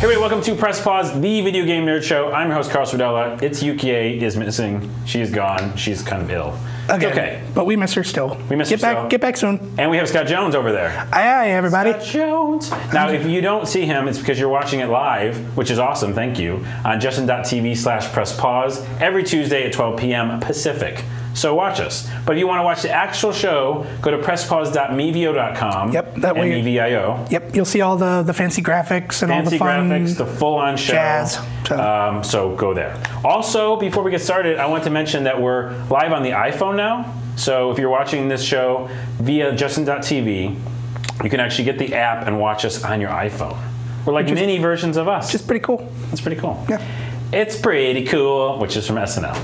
Hey, everybody, welcome to Press Pause, the video game nerd show. I'm your host, Carl Sordella. It's Yukie is missing. She's gone. She's kind of ill. Okay. It's okay. But we miss her still. We miss her still. Get back soon. And we have Scott Jones over there. Hi, everybody. Scott Jones. Now, if you don't see him, it's because you're watching it live, which is awesome, thank you, on justin.tv/presspause every Tuesday at 12 p.m. Pacific. So watch us. But if you want to watch the actual show, go to presspause.mevio.com. Yep, that way. M-E-V-I-O. Yep, you'll see all the fancy graphics and all the fun graphics, the full-on show. Jazz. So go there. Also, before we get started, I want to mention that we're live on the iPhone now. So if you're watching this show via justin.tv, you can actually get the app and watch us on your iPhone. We're like mini versions of us. Just pretty cool. It's pretty cool. Yeah. It's pretty cool, which is from SNL.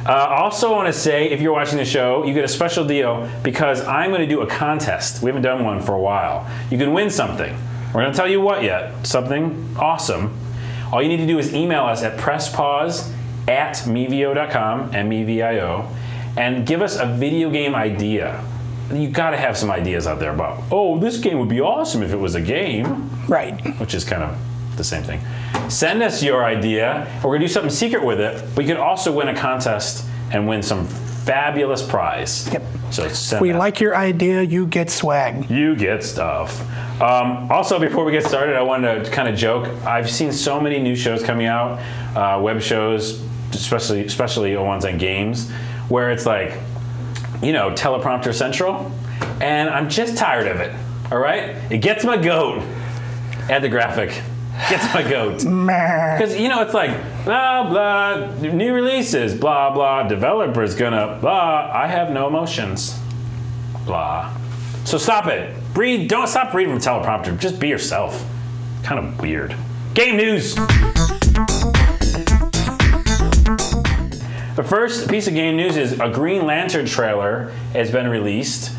Also, I want to say, if you're watching the show, you get a special deal because I'm going to do a contest. We haven't done one for a while. You can win something. We're going to tell you what yet. Something awesome. All you need to do is email us at presspause@mevio.com, M-E-V-I-O, and give us a video game idea. You got to have some ideas out there about, oh, this game would be awesome if it was a game. Right. Which is kind of the same thing. Send us your idea. We're going to do something secret with it, but you can also win a contest and win some fabulous prize. Yep. So if we like your idea, you get swag. You get stuff. Also, before we get started, I wanted to kind of joke. I've seen so many new shows coming out, web shows, especially ones on games, where it's like, you know, teleprompter central, and I'm just tired of it. All right, it gets my goat. Add the graphic. Gets my goat. Because, you know, it's like, blah, blah, new releases, blah, blah, developer's gonna, blah, I have no emotions, blah. So stop it. Breathe. Don't stop reading from teleprompter. Just be yourself. Kind of weird. Game news. The first piece of game news is a Green Lantern trailer has been released.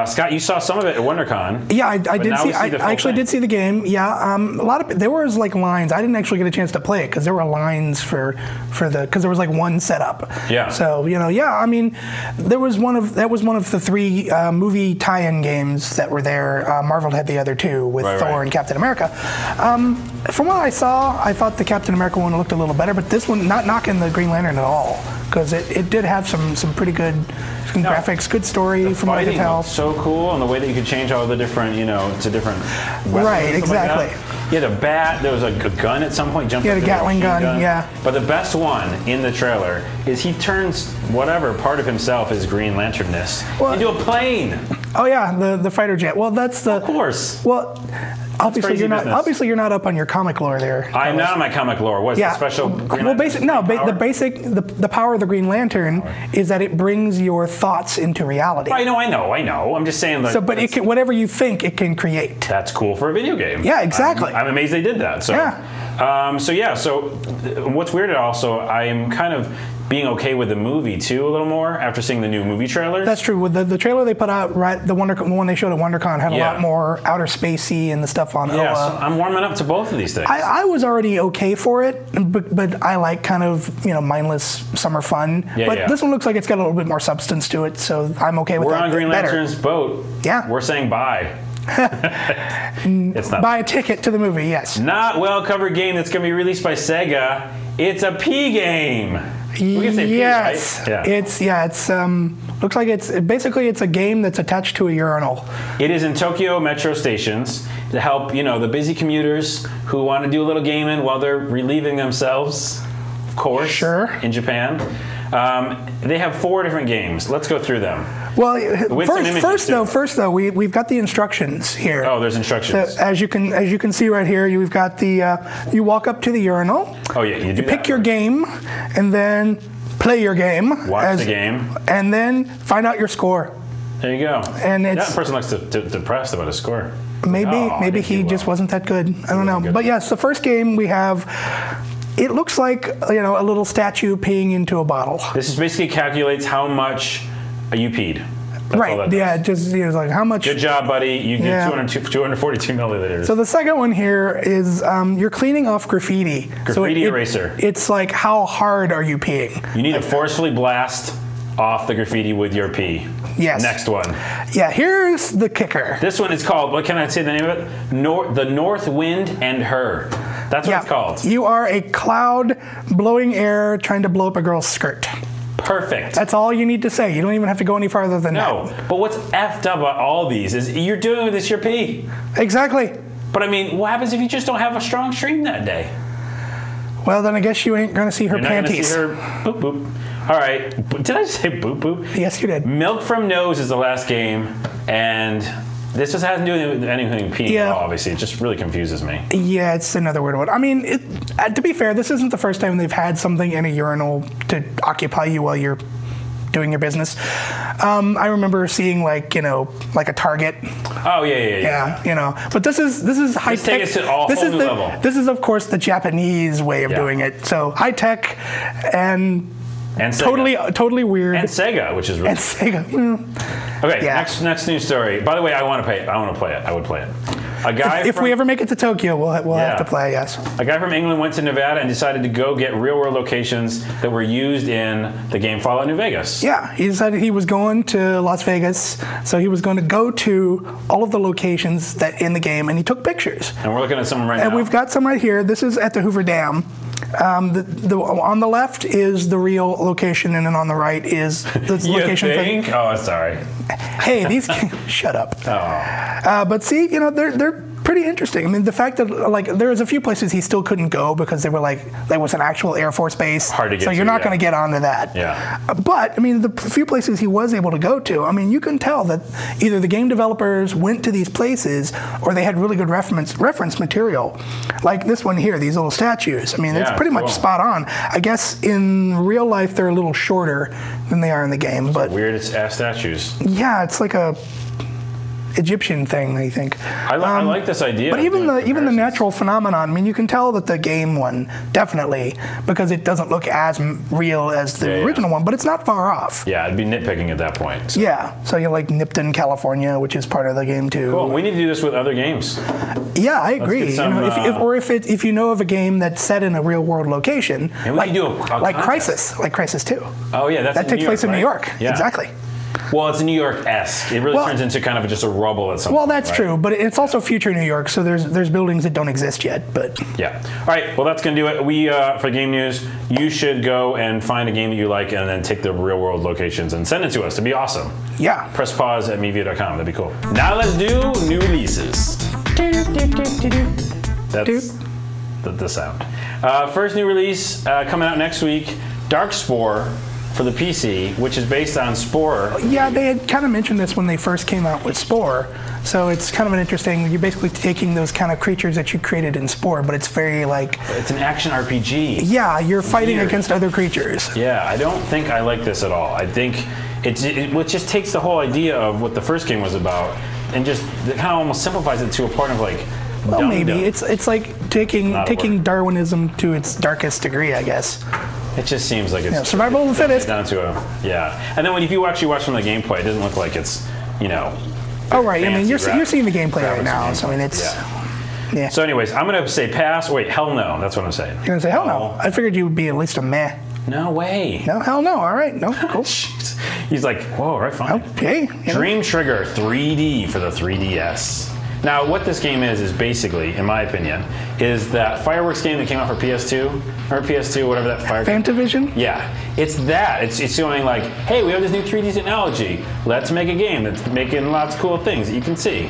Scott, you saw some of it at WonderCon. Yeah, I did see. I actually did see the game. Yeah, a lot of there was like lines. I didn't actually get a chance to play it because there were lines because there was like one setup. Yeah. So yeah. I mean, that was one of the three movie tie-in games that were there. Marvel had the other two with Thor and Captain America. From what I saw, I thought the Captain America one looked a little better, but this one not knocking the Green Lantern at all because it did have some pretty good. Graphics, good story from what I could tell. So cool, and the way that you could change all the different, to different weapons. Right, exactly. Like you had a bat, there was a gun at some point. You had a Gatling gun, yeah. But the best one in the trailer is he turns whatever part of himself is Green Lanternness into a plane. Oh yeah, the fighter jet. Well, that's the. Of course. Well. Obviously you're not up on your comic lore there. I'm not on my comic lore. What's the special Green Lantern? The power of the Green Lantern is that it brings your thoughts into reality. I know. I'm just saying that. So, but it can, whatever you think, it can create. That's cool for a video game. Yeah, exactly. I'm amazed they did that. So, yeah. So what's weird also, I'm kind of being okay with the movie too a little more after seeing the new movie trailers. That's true. With the trailer they put out, the one they showed at WonderCon had a lot more outer spacey and the stuff on. Yeah, so I'm warming up to both of these things. I was already okay for it, but I like kind of mindless summer fun. But this one looks like it's got a little bit more substance to it, so I'm okay with that. We're on Green Lantern's boat. Yeah, we're saying bye. It's not. Buy a ticket to the movie. Yes. Not well covered game that's going to be released by SEGA. It's a pee game. We can say yes, pee, right? It's looks like it's a game that's attached to a urinal. It is in Tokyo metro stations to help the busy commuters who want to do a little gaming while they're relieving themselves. Of course, sure. In Japan, they have 4 different games. Let's go through them. Well, first though, we've got the instructions here. Oh, there's instructions. So, as you can see right here, you've got the you walk up to the urinal. Oh yeah, you pick your game, and then play your game. Watch the game, and then find out your score. There you go. And that person looks depressed about his score. Maybe he just wasn't that good. I don't know. But yes, the first game we have. It looks like a little statue peeing into a bottle. This is basically calculates how much you peed. That's right. Yeah. Just like how much. Good job, buddy. You did 242 milliliters. So the second one here is you're cleaning off graffiti. Graffiti eraser. It's like how hard are you peeing? You need to forcefully blast off the graffiti with your pee. Yes. Next one. Yeah. Here's the kicker. This one is called. What can I say the name of it? The North Wind and Her. That's what it's called. You are a cloud blowing air trying to blow up a girl's skirt. Perfect. That's all you need to say. You don't even have to go any farther than that. No, but what's effed up about all these is you're doing with this your pee. Exactly. But I mean, what happens if you just don't have a strong stream that day? Well, then I guess you ain't going to see her panties. You're not gonna see her boop boop. All right. Did I just say boop boop? Yes, you did. Milk from Nose is the last game, and this just hasn't to do with anything peeing at all, obviously. It just really confuses me. Yeah, it's another weird one. I mean, to be fair, this isn't the first time they've had something in a urinal to occupy you while you're doing your business. I remember seeing like a Target. Oh yeah. Yeah, but this is high tech. Take us to a whole new level. This is of course the Japanese way of doing it. So high tech and totally weird. And SEGA, which is really and SEGA. Okay, next news story. By the way, I want to play it. I would play it. A guy if we ever make it to Tokyo, we'll have to play. Yes. A guy from England went to Nevada and decided to go get real-world locations that were used in the game Fallout New Vegas. Yeah, he decided he was going to Las Vegas, so he was going to go to all of the locations that in the game, and he took pictures. And we're looking at some right now. And we've got some right here. This is at the Hoover Dam. On the left is the real location, and then on the right is the location. You think? Oh, sorry. Hey, these shut up. Oh. But see, they're pretty interesting. I mean, the fact that there was a few places he still couldn't go because they were there was an actual Air Force base. Hard to get so you're not going to get onto that. Yeah. But I mean, the few places he was able to go to, I mean, you can tell that either the game developers went to these places or they had really good reference material, like this one here, these little statues. I mean, it's pretty much spot on. I guess in real life they're a little shorter than they are in the game, but weird ass statues. Yeah, it's like a Egyptian thing, I think. I like this idea. But even the natural phenomenon, I mean, you can tell that the game one, definitely, because it doesn't look as real as the original one, but it's not far off. Yeah, it'd be nitpicking at that point. So. Yeah, so you're like Nipton, California, which is part of the game too. Cool, we need to do this with other games. Yeah, I agree. If you know of a game that's set in a real world location, like Crisis 2. Oh yeah, that takes place in New York. Yeah. Exactly. Well, it's New York-esque. It really turns into kind of just a rubble at some point. Well, that's true, but it's also future New York, so there's buildings that don't exist yet. But yeah. All right. Well, that's gonna do it. We for game news, you should go and find a game that you like, and then take the real-world locations and send it to us. It'd be awesome. Yeah. Press pause at mevia.com. That'd be cool. Now let's do new releases. That's the sound. First new release coming out next week: Darkspore. For the PC, which is based on Spore. Yeah, they had kind of mentioned this when they first came out with Spore. So it's kind of an interesting, you're basically taking those kind of creatures that you created in Spore, but it's very it's an action RPG. Yeah, you're fighting against other creatures. Yeah, I don't think I like this at all. I think it just takes the whole idea of what the first game was about and just kind of almost simplifies it to a point of well, maybe. It's like taking Darwinism to its darkest degree, I guess. It just seems like it's survival of the fittest. Down to and then if you actually watch from the gameplay, it doesn't look like it's Oh right, I mean you're seeing the gameplay right now, so I mean it's yeah. So anyways, I'm gonna say pass. Wait, hell no. That's what I'm saying. You're gonna say hell no. I figured you would be at least a meh. No way. No, hell no. All right, no, cool. He's like, whoa, all right, fine. Okay. Dream Trigger 3D for the 3DS. Now, what this game is basically, in my opinion, is that fireworks game that came out for PS2, or PS2, whatever that fireworks. Fantavision? Yeah, it's that. It's going like, hey, we have this new 3D technology. Let's make a game that's making lots of cool things that you can see.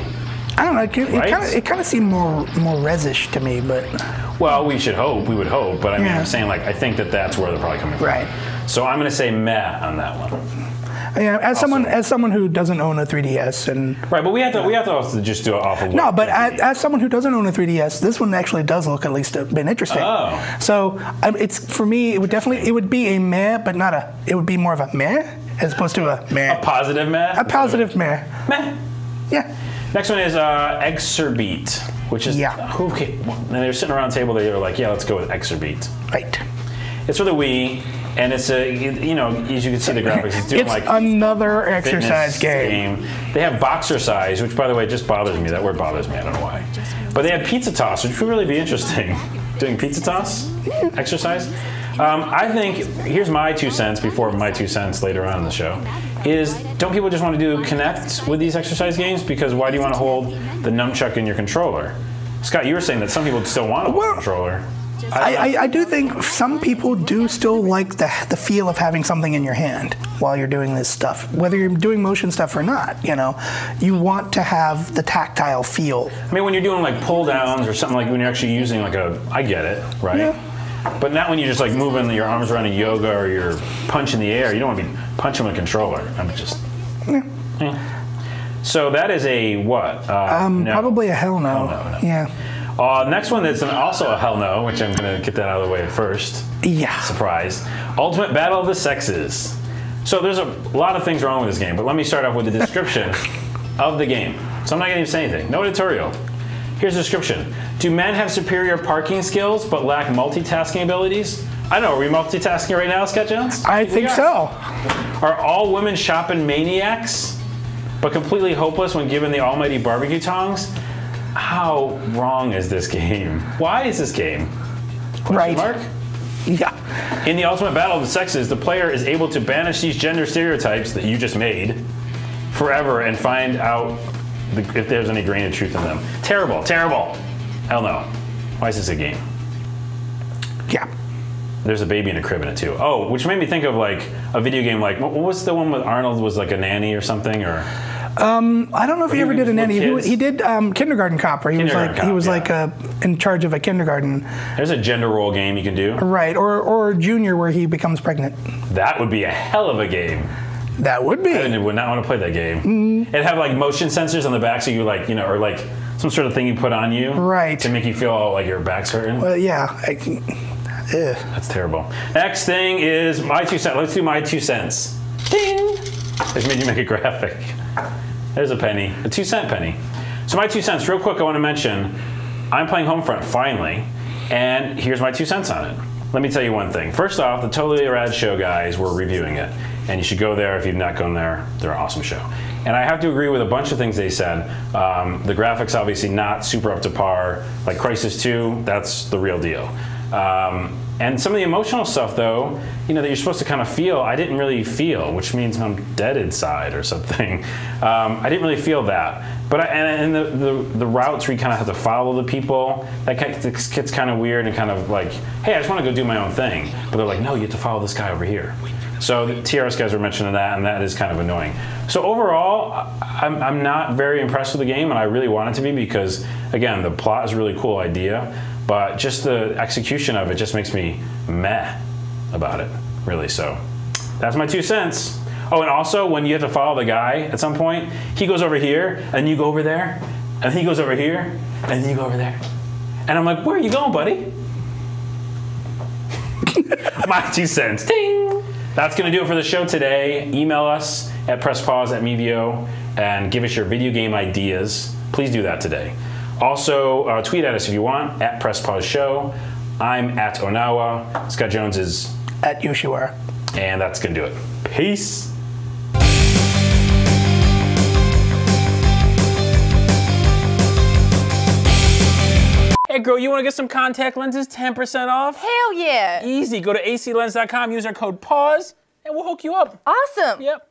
I don't know. It kind of seemed more res-ish to me, but. Well, we would hope, but I mean, I'm saying I think that's where they're probably coming from. Right. So I'm going to say meh on that one. Yeah, as someone who doesn't own a 3DS and right, but we have to also just do it off of no, but as someone who doesn't own a 3DS, this one actually does look at least a bit interesting. Oh, so it's for me, it would be a meh, but not a. It would be more of a meh as opposed to a meh. A positive meh. A positive meh. Meh. Yeah. Next one is Exerbeat, which is okay. And they're sitting around the table. They were like, yeah, let's go with Exerbeat. Right. It's for the Wii. And it's as you can see the graphics, it's doing it's another exercise game. They have Boxercise, which by the way just bothers me. That word bothers me. I don't know why. But they have Pizza Toss, which would really be interesting. Doing Pizza Toss exercise. I think here's my 2 cents before my 2 cents later on in the show. Is don't people just want to do Connect with these exercise games? Because why do you want to hold the nunchuck in your controller? Scott, you were saying that some people still want a controller. I do think some people do still like the feel of having something in your hand while you're doing this stuff. Whether you're doing motion stuff or not, you know, you want to have the tactile feel. I mean, when you're doing like pull downs or something, like when you're actually using like I get it, right? Yeah. But not when you're just like moving your arms around in yoga or you're punching the air. You don't want to be punching with a controller. I'm just. Yeah. So that is a what? No. Probably a hell no. No. Yeah. Next one that's also a hell no, which I'm going to get that out of the way first. Yeah. Surprise. Ultimate Battle of the Sexes. So there's a lot of things wrong with this game, but let me start off with the description of the game. So I'm not going to say anything. No editorial. Here's the description. Do men have superior parking skills but lack multitasking abilities? I don't know. Are we multitasking right now, Scott Jones? I think so. Are all women shopping maniacs but completely hopeless when given the almighty barbecue tongs? How wrong is this game? Why is this game? Right. Mark? Yeah. In the Ultimate Battle of the Sexes, the player is able to banish these gender stereotypes that you just made forever and find out if there's any grain of truth in them. Terrible, terrible. Hell no. Why is this a game? Yeah. There's a baby in a crib in it too. Oh, which made me think of like a video game like, what was the one with Arnold was like a nanny or something, or? I don't know if he ever did a nanny. He did Kindergarten Cop, where he was like in charge of a kindergarten. There's a gender role game you can do. Right, or Junior, where he becomes pregnant. That would be a hell of a game. That would be. I would not want to play that game. It'd have like motion sensors on the back, so you like, you know, or like some sort of thing you put on you, right, to make you feel like your back's hurting. Well, yeah. That's terrible. Next thing is my 2 cents. Let's do my 2 cents. Ding! Just made you make a graphic. There's a penny, a 2 cent penny. So my 2 cents, real quick, I want to mention, I'm playing Homefront finally, and here's my 2 cents on it. Let me tell you one thing. First off, the Totally Rad Show guys were reviewing it, and you should go there if you've not gone there. They're an awesome show. And I have to agree with a bunch of things they said. The graphics obviously not super up to par. Like Crysis 2, that's the real deal. And some of the emotional stuff, though, you know, that you're supposed to kind of feel, I didn't really feel, which means I'm dead inside or something. I didn't really feel that. But and the routes where you kind of have to follow the people, that gets kind of weird and kind of like, hey, I just want to go do my own thing. But they're like, no, you have to follow this guy over here. So the TRS guys were mentioning that, and that is kind of annoying. So overall, I'm not very impressed with the game, and I really want it to be because, again, the plot is a really cool idea. But just the execution of it just makes me meh about it, really. So that's my 2 cents. Oh, and also when you have to follow the guy at some point, he goes over here, and you go over there, and he goes over here, and you go over there. And I'm like, where are you going, buddy? My 2 cents. Ding! That's going to do it for the show today. Email us at presspause@mevio and give us your video game ideas. Please do that today. Also, tweet at us if you want, at PressPauseShow. I'm at Onawa. Scott Jones is at Yoshiwara. And that's going to do it. Peace. Hey girl, you want to get some contact lenses 10% off? Hell yeah! Easy. Go to aclens.com, use our code PAUSE, and we'll hook you up. Awesome! Yep.